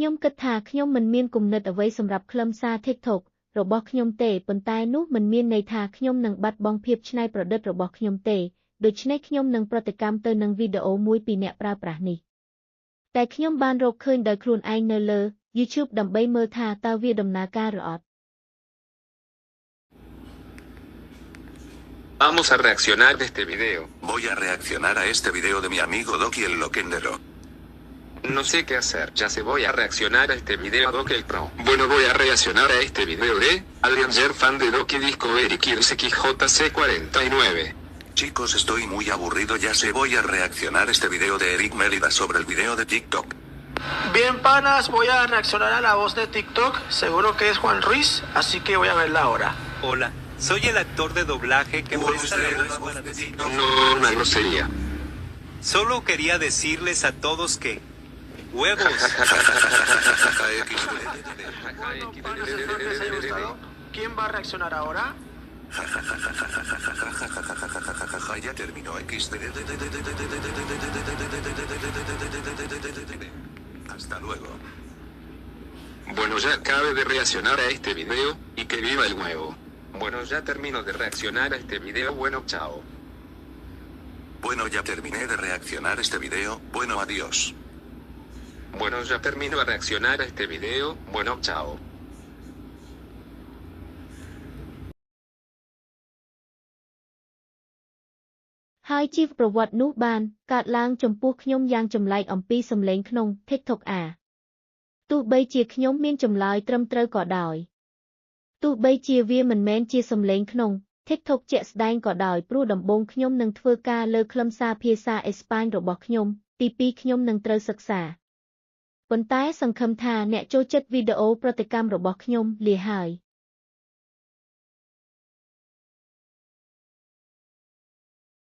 ខ្ញុំគិតថាខ្ញុំមិនមានគំនិតអ្វីសម្រាប់ខ្លឹមសារ TikTok របស់ខ្ញុំទេប៉ុន្តែនោះមិនមានន័យថាខ្ញុំនឹងបាត់បង់ភាពច្នៃប្រឌិតរបស់ខ្ញុំទេដូច្នេះខ្ញុំនឹងប្រតិកម្មទៅនឹងវីដេអូមួយពីអ្នកប្រើប្រាស់នេះតែខ្ញុំបានរកឃើញដោយខ្លួនឯងនៅលើ YouTube ដើម្បីមើលថាតើវាដំណើរការឬអត់ Vamos a reaccionar de este video. Voy a reaccionar a este video de mi amigo Doki el Loquendero. No sé qué hacer, ya se voy a reaccionar a este video Doc el Pro. Bueno, voy a reaccionar a este video de Adrian Jer, fan de Doki Discovery Kills XJC49. Chicos, estoy muy aburrido, ya sé, voy a reaccionar este video de Eric Mérida sobre el video de TikTok. Bien, panas, voy a reaccionar a la voz de TikTok, seguro que es Juan Ruiz, así que voy a verla ahora. Hola, soy el actor de doblaje que presta la voz para TikTok. No, una grosería. Solo quería decirles a todos que... ¡Huevos! Bueno, panas, espero que les haya gustado. ¿Quién va a reaccionar ahora? Ya terminó XD. Hasta luego. Bueno, ya acabé de reaccionar a este video, y que viva el huevo. Bueno, ya termino de reaccionar a este video, bueno, chao. Bueno, ya terminé de reaccionar a este video, bueno, adiós. Bueno, ya termino de reaccionar a este video, bueno, chao. ហើយជីវប្រវត្តិនោះបានកើតឡើងចំពោះខ្ញុំយ៉ាងចម្លែកអំពីសម្លេងក្នុង TikTok ទោះបីជាខ្ញុំមានចម្លើយត្រឹមត្រូវក៏ដោយទោះបីជាវាមិនមែនជាសម្លេងក្នុង TikTok ជាក់ស្ដែងក៏ដោយព្រោះដំបូងខ្ញុំនឹងធ្វើការលើខ្លឹមសារភាសាអេស្ប៉ាញរបស់ខ្ញុំទីពីរខ្ញុំនឹងត្រូវសិក្សាប៉ុន្តែសង្ឃឹមថាអ្នកចូលចិត្តវីដេអូប្រតិកម្មរបស់ខ្ញុំលាហើយ